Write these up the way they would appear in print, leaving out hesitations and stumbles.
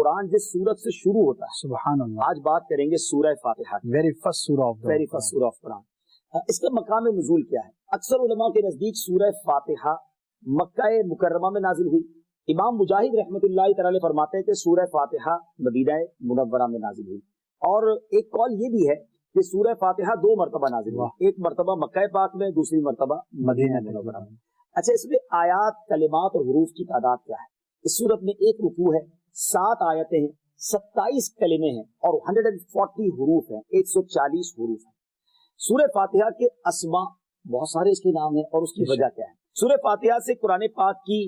قرآن جس سورت سے شروع ہوتا ہے. سبحان اللہ. آج بات کریں گے سورہ فاتحہ. ویری فرسٹ سورہ آف قرآن. اس کا مقام نزول کیا ہے؟ اکثر علماء کے نزدیک سورہ فاتحہ مکہ مکرمہ میں نازل ہوئی. امام مجاہد رحمۃ اللہ تعالی فرماتے ہیں کہ سورہ فاتحہ مدینہ منورہ میں نازل ہوئی. اور ایک قول یہ بھی ہے کہ سورہ فاتحہ 2 مرتبہ نازل ہوئی، ایک مرتبہ مکہ پاک میں، دوسری مرتبہ مدینہ منورہ میں. اچھا، اس میں آیات، کلمات اور حروف کی تعداد کیا ہے؟ اس سورت میں 1 رکوع ہے، 7 آیتیں ہیں، 27 کلمے ہیں اور 140 حروف ہیں، 140 حروف ہیں. سورہ فاتحہ کے اسماء بہت سارے اس کے نام ہیں اور اس کی وجہ کیا ہے؟ سورہ فاتحہ سے قرآن پاک کی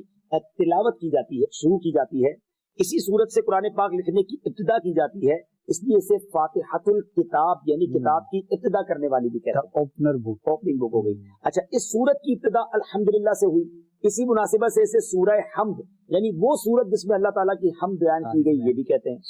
تلاوت کی جاتی ہے، شروع کی جاتی ہے. اسی سورت سے قرآن پاک لکھنے کی ابتدا کی جاتی ہے، اس لیے اسے فاتحۃ الکتاب یعنی کتاب کی ابتدا کرنے والی بھی کہتے ہیں، اوپننگ بک ہو گئی. اچھا، اس سورت کی ابتدا الحمدللہ سے ہوئی. اسی مناسبت سے اسے سورہ حمد یعنی وہ سورت جس میں اللہ تعالیٰ کی حمد بیان کی گئی یہ بھی کہتے ہیں.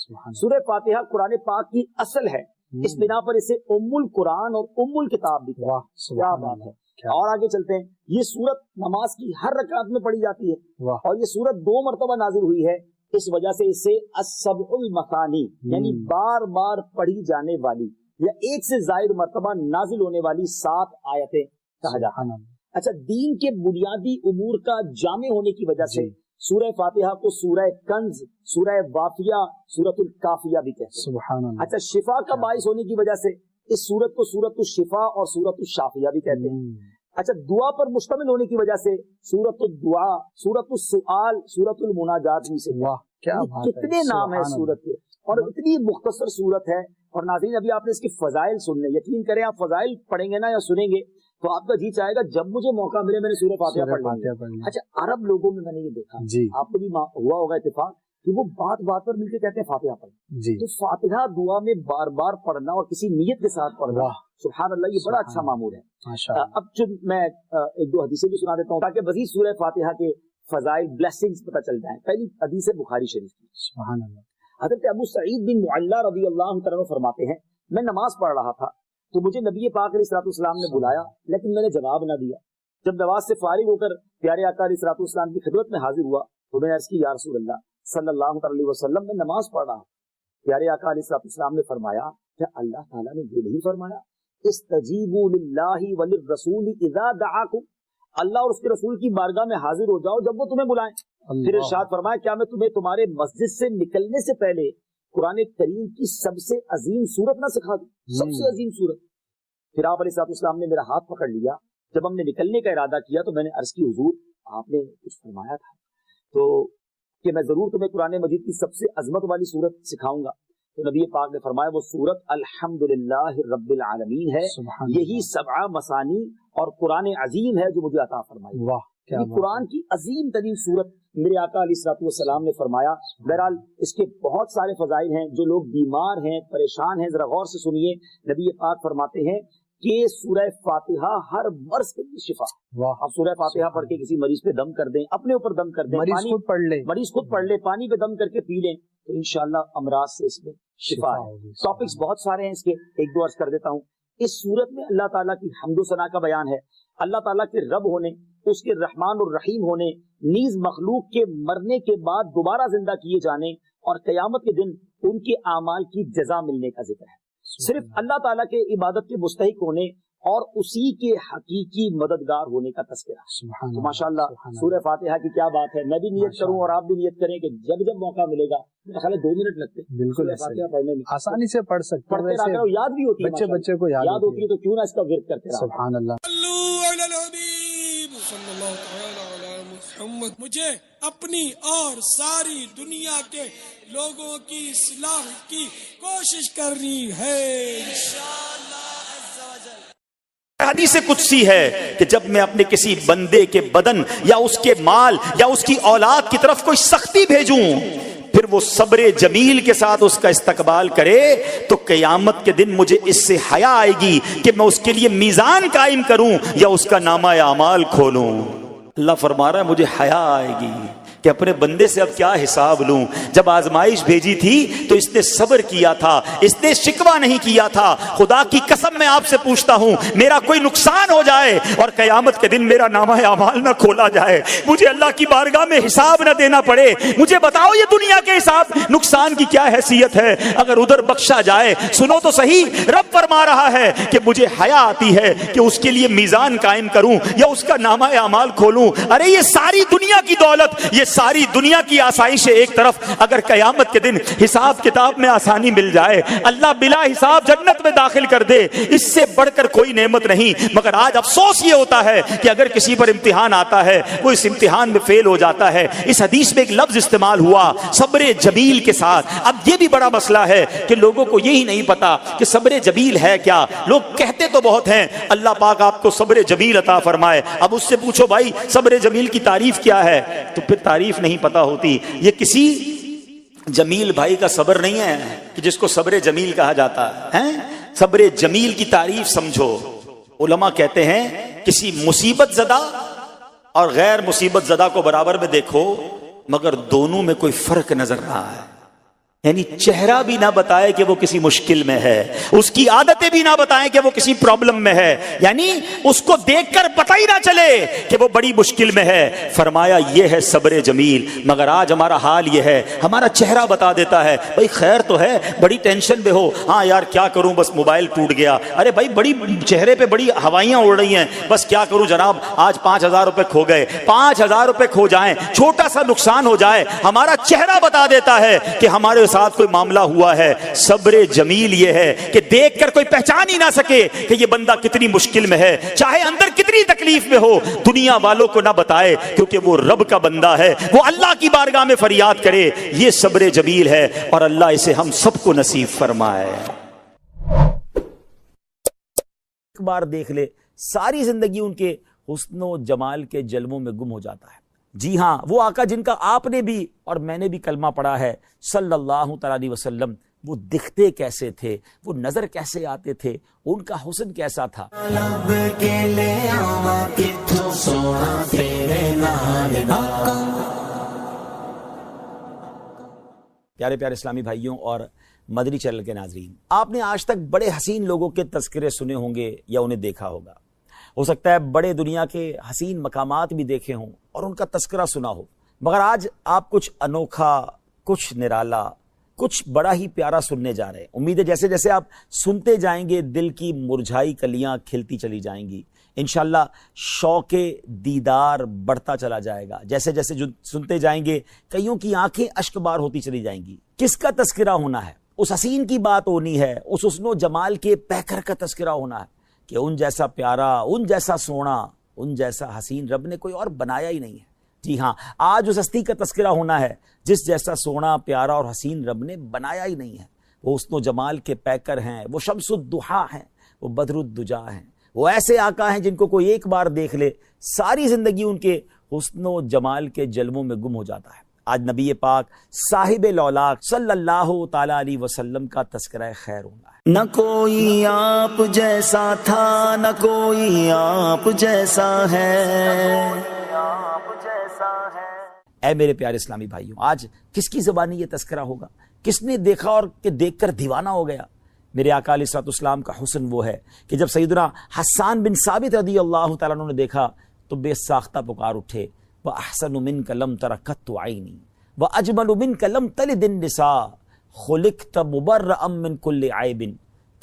سورہ فاتحہ قرآن پاک کی اصل ہے، اس بنا پر اسے ام القرآن اور ام الکتاب بھی کہتے ہیں. کیا بات ہے. اور آگے چلتے ہیں. یہ سورت نماز کی ہر رکعت میں پڑھی جاتی ہے اور یہ سورت 2 مرتبہ نازل ہوئی ہے. اس وجہ سے اسے السبع المثانی یعنی بار بار پڑھی جانے والی یا ایک سے زائد مرتبہ نازل ہونے والی 7 آیتیں کہا جاتا ہے. اچھا، دین کے بنیادی امور کا جامع ہونے کی وجہ سے سورہ فاتحہ کو سورہ کنز، سورہ وافیہ، سورۃ الکافیہ بھی کہتے ہیں. سبحان اللہ. اچھا، شفا کا باعث ہونے کی وجہ سے اس سورت کو سورۃ الشفا اور سورۃ الشافیہ بھی کہتے ہیں. اچھا، دعا پر مشتمل ہونے کی وجہ سے سورۃ الدعاء، سورۃ السؤال، سورۃ المناجات بھی سے. کتنے نام ہیں سورت کے اور اتنی مختصر سورت ہے. اور ناظرین، ابھی آپ نے اس کے فضائل سننے، یقین کریں آپ فضائل پڑھیں گے نا یا سنیں گے تو آپ کا جی چاہے گا جب مجھے موقع ملے میں نے سورہ فاتحہ پڑھ لی. اچھا، عرب لوگوں میں میں نے یہ دیکھا، آپ کو بھی ہوا ہوگا اتفاق کہ وہ بات بات پر مل کے کہتے ہیں فاتحہ پڑھ. تو فاتحہ دعا میں بار بار پڑھنا اور کسی نیت کے ساتھ پڑھنا، سبحان اللہ، یہ بڑا اچھا معمول ہے. اب میں 1-2 حدیثیں بھی سنا دیتا ہوں تاکہ مزید سورہ فاتحہ کے فضائل، بلیسنگز پتہ چل جائیں. پہلی حدیث ہے بخاری شریف کی. سبحان اللہ. حضرت ابو سعید بن معلہ رضی اللہ عنہ فرماتے ہیں، میں نماز پڑھ رہا تھا تو مجھے نبی پاک علیہ الصلوۃ والسلام نے بلایا لیکن میں نے جواب نہ دیا. جب نماز سے فارغ ہو کر پیارے آقا علیہ الصلوۃ والسلام کی خدمت میں حاضر ہوا تو میں نے عرض کی، یا رسول اللہ صلی اللہ علیہ وسلم، میں نماز پڑھ رہا ہوں. پیارے آقا علیہ الصلوۃ والسلام نے فرمایا، کیا اللہ تعالیٰ نے یہ نہیں فرمایا استجیبوا للہ وللرسول اذا دعاکم، اللہ اور اس کے رسول کی بارگاہ میں حاضر ہو جاؤ جب وہ تمہیں بلائیں. پھر ارشاد فرمایا، کیا میں تمہیں تمہارے مسجد سے نکلنے سے پہلے قرآن کریم کی سب سے عظیم سورت نہ سکھا دوں؟ سب سے عظیم سورت. پھر آپ علیہ السلام نے میرا ہاتھ پکڑ لیا. جب ہم نے نکلنے کا ارادہ کیا تو میں نے عرض کی، حضور آپ نے کچھ فرمایا تھا تو کہ میں ضرور تمہیں قرآن مجید کی سب سے عظمت والی سورت سکھاؤں گا. تو نبی پاک نے فرمایا وہ سورت الحمدللہ رب العالمین ہے، یہی 7 مثانی اور قرآن عظیم ہے جو مجھے عطا فرمائی. واہ، قرآن کی عظیم ترین سورت میرے آقا علیہ الصلوۃ والسلام نے فرمایا. بہرحال اس کے بہت سارے فضائل ہیں. جو لوگ بیمار ہیں، پریشان ہیں، ذرا غور سے سنیے. نبی پاک فرماتے ہیں کہ سورہ فاتحہ ہر مرض کے لیے شفا. آپ سورہ فاتحہ پڑھ کے کسی مریض پہ دم کر دیں، اپنے اوپر دم کر دیں، مریض خود پڑھ لے، پانی پہ دم کر کے پی لیں تو انشاءاللہ امراض سے اس میں شفا ہے. ٹاپکس بہت سارے ہیں اس کے، 1-2 عرض کر دیتا ہوں. اس سورت میں اللہ تعالیٰ کی حمد و ثنا کا بیان ہے. اللہ تعالیٰ کے رب ہونے، اس کے رحمان الرحیم ہونے، نیز مخلوق کے مرنے کے بعد دوبارہ زندہ کیے جانے اور قیامت کے دن ان کے اعمال کی جزا ملنے کا ذکر ہے. صرف اللہ تعالیٰ کے عبادت کے مستحق ہونے اور اسی کے حقیقی مددگار ہونے کا تذکرہ. تو ماشاءاللہ سورہ فاتحہ کی کیا بات ہے. میں بھی نیت کروں اور آپ بھی نیت کریں کہ جب جب موقع ملے گا، میرا خیال ہے 2 منٹ لگتے ہیں بالکل فاتحہ پڑھنے میں، آسانی سے پڑھ سکتے ہیں، یاد بھی ہوتی ہے، بچے کو یاد ہوتی ہے تو کیوں نہ اس کا ورد کرتے رہیں. سبحان اللہ. مجھے اپنی اور ساری دنیا کے لوگوں کی اصلاح کی کوشش کرنی ہے انشاءاللہ. حدیث قدسی ہے کہ جب میں اپنے کسی بندے کے بدن یا اس کے مال یا اس کی اولاد کی طرف کوئی سختی بھیجوں پھر وہ صبر جمیل کے ساتھ اس کا استقبال کرے تو قیامت کے دن مجھے اس سے حیا آئے گی کہ میں اس کے لیے میزان قائم کروں یا اس کا نامہ اعمال کھولوں. اللہ فرما رہا ہے مجھے حیا آئے گی کہ اپنے بندے سے اب کیا حساب لوں. جب آزمائش بھیجی تھی تو اس نے صبر کیا تھا, اس نے شکوہ نہیں کیا تھا. خدا کی قسم میں آپ سے پوچھتا ہوں, میرا کوئی نقصان ہو جائے اور قیامت کے دن میرا نامہ اعمال نہ کھولا جائے, مجھے اللہ کی بارگاہ میں حساب نہ دینا پڑے, مجھے بتاؤ یہ دنیا کے حساب نقصان کی کیا حیثیت ہے اگر ادھر بخشا جائے. سنو تو صحیح, رب فرما رہا ہے کہ مجھے حیا آتی ہے کہ اس کے لیے میزان قائم کروں یا اس کا نامہ اعمال کھولوں. ارے یہ ساری دنیا کی دولت, یہ ساری دنیا کی آسائش ایک طرف, اگر قیامت کے دن حساب کتاب میں آسانی مل جائے, اللہ بلا حساب جنت میں داخل کر دے, اس سے بڑھ کر کوئی نعمت نہیں. مگر آج افسوس یہ ہوتا ہے کہ اگر کسی پر امتحان آتا ہے وہ اس امتحان میں فیل ہو جاتا ہے. اس حدیث میں ایک لفظ استعمال ہوا صبر جمیل کے ساتھ. اب یہ بھی بڑا مسئلہ ہے کہ لوگوں کو یہی نہیں پتا کہ صبر جمیل ہے کیا. لوگ کہتے تو بہت ہیں, اللہ پاک آپ کو صبر جمیل عطا فرمائے. اب اس سے پوچھو بھائی صبر جمیل کی تعریف کیا ہے, تو پھر تعریف نہیں پتا ہوتی. یہ کسی جمیل بھائی کا صبر نہیں ہے کہ جس کو صبر جمیل کہا جاتا ہے. صبر جمیل کی تعریف سمجھو. علماء کہتے ہیں کسی مصیبت زدہ اور غیر مصیبت زدہ کو برابر میں دیکھو, مگر دونوں میں کوئی فرق نظر رہا ہے. یعنی چہرہ بھی نہ بتائے کہ وہ کسی مشکل میں ہے, اس کی عادتیں بھی نہ بتائیں کہ وہ کسی پرابلم میں ہے, یعنی اس کو دیکھ کر پتہ ہی نہ چلے کہ وہ بڑی مشکل میں ہے. فرمایا یہ ہے صبر جمیل. مگر آج ہمارا حال یہ ہے, ہمارا چہرہ بتا دیتا ہے بھائی خیر تو ہے, بڑی ٹینشن میں ہو, ہاں یار کیا کروں بس موبائل ٹوٹ گیا, ارے بھائی بڑی چہرے پہ بڑی ہوائیاں اڑ رہی ہیں, بس کیا کروں جناب آج 5,000 روپے کھو گئے. 5,000 روپے کھو جائیں, چھوٹا سا نقصان ہو جائے, ہمارا چہرہ بتا دیتا ہے کہ ہمارے ساتھ کوئی معاملہ ہوا ہے. صبر جمیل یہ ہے کہ دیکھ کر کوئی پہچان ہی نہ سکے کہ یہ بندہ کتنی مشکل میں ہے, چاہے اندر کتنی تکلیف میں ہو, دنیا والوں کو نہ بتائے کیونکہ وہ رب کا بندہ ہے, وہ اللہ کی بارگاہ میں فریاد کرے. یہ صبر جمیل ہے اور اللہ اسے ہم سب کو نصیب فرمائے. ایک بار دیکھ لے, ساری زندگی ان کے حسن و جمال کے جلووں میں گم ہو جاتا ہے. جی ہاں, وہ آقا جن کا آپ نے بھی اور میں نے بھی کلمہ پڑھا ہے صلی اللہ تعالی علیہ وسلم, وہ دکھتے کیسے تھے, وہ نظر کیسے آتے تھے, ان کا حسن کیسا تھا. پیارے پیارے اسلامی بھائیوں اور مدنی چینل کے ناظرین, آپ نے آج تک بڑے حسین لوگوں کے تذکرے سنے ہوں گے یا انہیں دیکھا ہوگا. ہو سکتا ہے بڑے دنیا کے حسین مقامات بھی دیکھے ہوں اور ان کا تذکرہ سنا ہو, مگر آج آپ کچھ انوکھا, کچھ نرالا, کچھ بڑا ہی پیارا سننے جا رہے ہیں. امید ہے جیسے جیسے آپ سنتے جائیں گے دل کی مرجھائی کلیاں کھلتی چلی جائیں گی. انشاءاللہ شوق دیدار بڑھتا چلا جائے گا. جیسے جیسے سنتے جائیں گے کئیوں کی آنکھیں اشک بار ہوتی چلی جائیں گی. کس کا تذکرہ ہونا ہے؟ اس حسین کی بات ہونی ہے, اس حسن و جمال کے پیکر کا تذکرہ ہونا ہے کہ ان جیسا پیارا, ان جیسا سونا, ان جیسا حسین رب نے کوئی اور بنایا ہی نہیں ہے. جی ہاں, آج اس ہستی کا تذکرہ ہونا ہے جس جیسا سونا, پیارا اور حسین رب نے بنایا ہی نہیں ہے. وہ حسن و جمال کے پیکر ہیں, وہ شمس الضحیٰ ہیں, وہ بدر الدجا ہیں, وہ ایسے آقا ہیں جن کو کوئی ایک بار دیکھ لے ساری زندگی ان کے حسن و جمال کے جلووں میں گم ہو جاتا ہے. آج نبی پاک صاحب لولاک صلی اللہ تعالی علیہ وسلم کا تذکرہ خیر ہونا ہے. نہ کوئی آپ جیسا تھا, نہ کوئی آپ جیسا ہے. اے میرے پیارے اسلامی بھائیوں, آج کس کی زبانی یہ تذکرہ ہوگا؟ کس نے دیکھا اور کہ دیکھ کر دیوانہ ہو گیا؟ میرے آقا علیہ الصلوۃ والسلام کا حسن وہ ہے کہ جب سیدنا حسان بن ثابت رضی اللہ تعالیٰ عنہ نے دیکھا تو بے ساختہ پکار اٹھے, وَأَحْسَنُ مِنْكَ لَمْ تَرَ قَطُّ عَيْنِي وَأَجْمَلُ مِنْكَ لَمْ تَلِدِ النِّسَاءُ خُلِقْتَ مُبَرَّأً مِنْ كُلِّ عَيْبٍ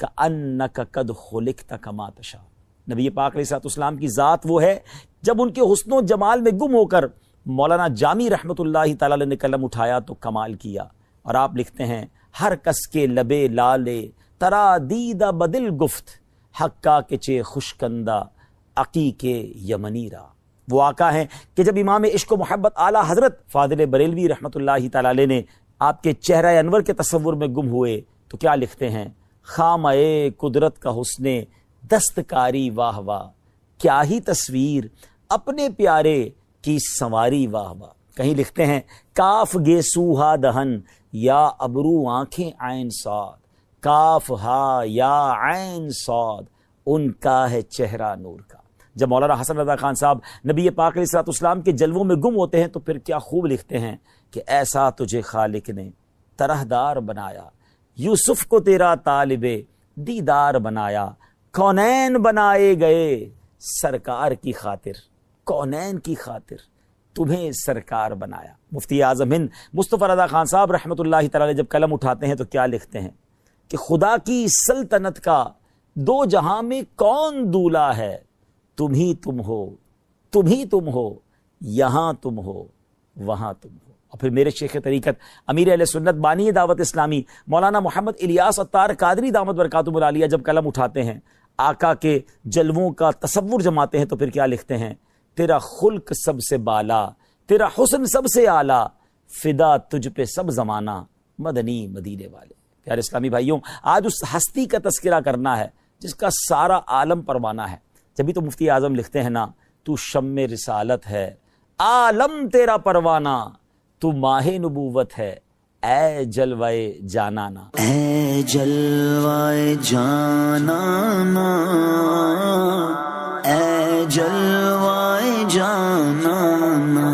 كَأَنَّكَ قَدْ خُلِقْتَ كَمَا تَشَاءُ. نبی پاک علیہ الصلوۃ والسلام کی ذات وہ ہے جب ان کے حسن و جمال میں گم ہو کر مولانا جامی رحمۃ اللہ تعالی نے قلم اٹھایا تو کمال کیا. اور آپ لکھتے ہیں, ہر کس کے لبے لالے ترا دیدہ بدل گفت, حقا کے چے خوشکندہ عقیق یمنی را. وہ آقا ہیں کہ جب امام عشق و محبت اعلیٰ حضرت فاضل بریلوی رحمۃ اللہ تعالی علیہ نے آپ کے چہرہ انور کے تصور میں گم ہوئے تو کیا لکھتے ہیں, خامہ قدرت کا حسن دستکاری واہ واہ, کیا ہی تصویر اپنے پیارے کی سنواری واہ واہ. کہیں لکھتے ہیں, کاف گے سوہا دہن یا ابرو آنکھیں عین صاد, کاف ہا یا عین صاد, ان کا ہے چہرہ نور کا. جب مولانا حسن رضا خان صاحب نبی پاک علیہ الصلوۃ والسلام کے جلووں میں گم ہوتے ہیں تو پھر کیا خوب لکھتے ہیں کہ ایسا تجھے خالق نے طرحدار بنایا، یوسف کو تیرا طالب دیدار بنایا، کونین بنائے گئے سرکار کی خاطر، کونین کی خاطر تمہیں سرکار بنایا۔ مفتی اعظم ہند مصطفیٰ رضا خان صاحب رحمۃ اللہ تعالی جب قلم اٹھاتے ہیں تو کیا لکھتے ہیں کہ خدا کی سلطنت کا دو جہاں میں کون دولا ہے، تم ہی تم ہو، تم ہی تم ہو، یہاں تم ہو، وہاں تم ہو۔ اور پھر میرے شیخ طریقت امیر اہل سنت بانی دعوت اسلامی مولانا محمد الیاس عطار قادری دامت برکاتہم العالیہ جب قلم اٹھاتے ہیں، آقا کے جلووں کا تصور جماتے ہیں تو پھر کیا لکھتے ہیں، تیرا خلق سب سے بالا، تیرا حسن سب سے اعلیٰ، فدا تجھ پہ سب زمانہ، مدنی مدینے والے۔ پیارے اسلامی بھائیوں، آج اس ہستی کا تذکرہ کرنا ہے جس کا سارا عالم پروانہ ہے۔ جبھی تو مفتی اعظم لکھتے ہیں نا، تو شم رسالت ہے عالم تیرا پروانہ، تو ماہ نبوت ہے اے جلوائے جانانا، اے جلوائے جانانا، اے جلوائے جانانا۔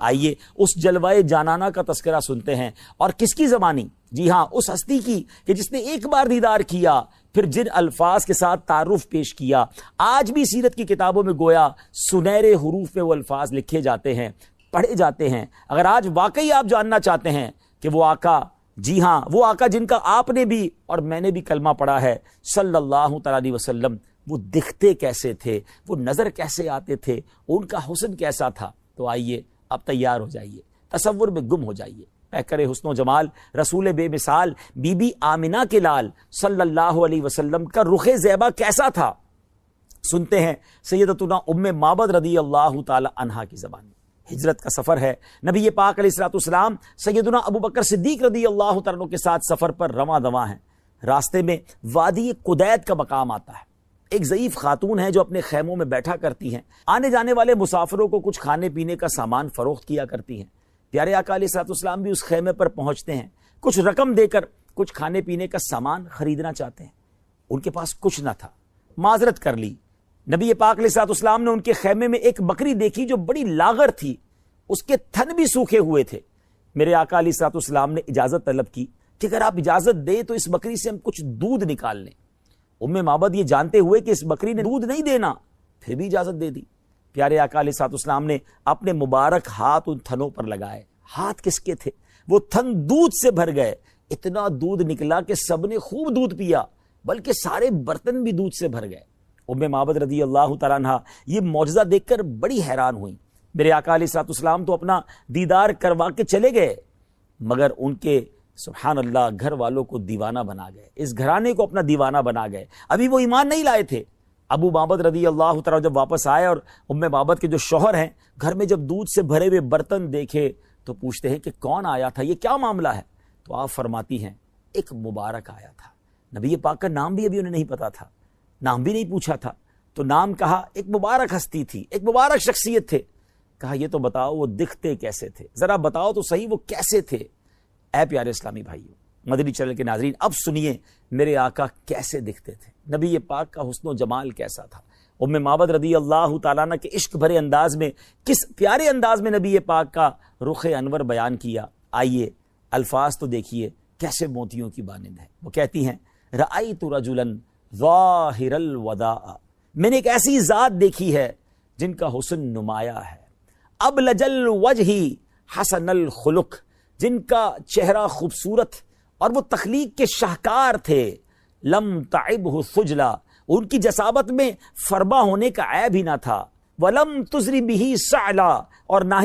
آئیے اس جلوائے جانانا کا تذکرہ سنتے ہیں، اور کس کی زبانی؟ جی ہاں، اس ہستی کی کہ جس نے ایک بار دیدار کیا، پھر جن الفاظ کے ساتھ تعارف پیش کیا۔ آج بھی سیرت کی کتابوں میں گویا سنہرے حروف میں وہ الفاظ لکھے جاتے ہیں، پڑھے جاتے ہیں۔ اگر آج واقعی آپ جاننا چاہتے ہیں کہ وہ آقا، جی ہاں وہ آقا جن کا آپ نے بھی اور میں نے بھی کلمہ پڑھا ہے صلی اللہ تعالی علیہ وسلم، وہ دکھتے کیسے تھے، وہ نظر کیسے آتے تھے، ان کا حسن کیسا تھا، تو آئیے اب تیار ہو جائیے، تصور میں گم ہو جائیے۔ پیکر حسن و جمال رسول بے مثال بی بی آمنہ کے لال صلی اللہ علیہ وسلم کا رخ زیبا کیسا تھا، سنتے ہیں سیدتنا ام معبد رضی اللہ تعالی عنہا کی زبان میں۔ ہجرت کا سفر ہے، نبی پاک علیہ الصلوۃ والسلام سیدنا ابو بکر صدیق رضی اللہ تعالیٰ عنہ کے ساتھ سفر پر رواں دواں ہیں۔ راستے میں وادی قدید کا مقام آتا ہے، ایک ضعیف خاتون ہے جو اپنے خیموں میں بیٹھا کرتی ہیں، آنے جانے والے مسافروں کو کچھ کھانے پینے کا سامان فروخت کیا کرتی ہیں۔ پیارے آقا علیہ الصلوۃ والسلام بھی اس خیمے پر پہنچتے ہیں، کچھ رقم دے کر کچھ کھانے پینے کا سامان خریدنا چاہتے ہیں۔ ان کے پاس کچھ نہ تھا، معذرت کر لی۔ نبی پاک علیہ الصلوۃ والسلام نے ان کے خیمے میں ایک بکری دیکھی جو بڑی لاغر تھی، اس کے تھن بھی سوکھے ہوئے تھے۔ میرے آقا علیہ الصلوۃ والسلام نے اجازت طلب کی کہ اگر آپ اجازت دیں تو اس بکری سے ہم کچھ دودھ نکال لیں۔ ام معبد یہ جانتے ہوئے کہ اس بکری نے دودھ نہیں دینا، پھر بھی اجازت دے دی۔ پیارے آقا علیہ الصلوۃ والسلام نے اپنے مبارک ہاتھ ان تھنوں پر لگائے۔ ہاتھ کس کے تھے؟ وہ تھن دودھ سے بھر گئے، اتنا دودھ نکلا کہ سب نے خوب دودھ پیا، بلکہ سارے برتن بھی دودھ سے بھر گئے۔ ام معبد رضی اللہ تعالیٰ عنہ یہ معجزہ دیکھ کر بڑی حیران ہوئی۔ میرے آقا علیہ الصلوۃ والسلام تو اپنا دیدار کروا کے چلے گئے، مگر ان کے سبحان اللہ گھر والوں کو دیوانہ بنا گئے، اس گھرانے کو اپنا دیوانہ بنا گئے۔ ابھی وہ ایمان نہیں لائے تھے۔ ابو معبد رضی اللہ تعالیٰ جب واپس آئے اور ام معبد کے جو شوہر ہیں گھر میں جب دودھ سے بھرے ہوئے برتن دیکھے تو پوچھتے ہیں کہ کون آیا تھا، یہ کیا معاملہ ہے؟ تو آپ فرماتی ہیں ایک مبارک آیا تھا۔ نبی پاک کا نام بھی ابھی انہیں نہیں پتا تھا، نام بھی نہیں پوچھا تھا، تو نام کہا، ایک مبارک ہستی تھی، ایک مبارک شخصیت تھے۔ کہا یہ تو بتاؤ وہ دکھتے کیسے تھے، ذرا بتاؤ تو صحیح وہ کیسے تھے۔ اے پیارے اسلامی بھائیوں، مدنی چینل کے ناظرین، اب سنیے میرے آقا کیسے دکھتے تھے، نبی پاک کا حسن و جمال کیسا تھا۔ ام معبد رضی اللہ تعالیٰ عنہ کے عشق بھرے انداز میں، کس پیارے انداز میں نبی پاک کا رخ انور بیان کیا۔ آئیے الفاظ تو دیکھیے کیسے موتیوں کی مانند ہے۔ وہ کہتی ہیں رأیت رجلا ظاہر الوداع، میں نے ایک ایسی ذات دیکھی ہے جن کا حسن نمایاں ہے، ابلج الوجہ حسن الخلق، جن کا چہرہ خوبصورت اور وہ تخلیق کے شاہکار تھے، لم تعبہ سجلا، ان کی جسابت میں فربا ہونے کا عیب ہی نہ تھا، ولم تزری بہ سعلا، اور نہ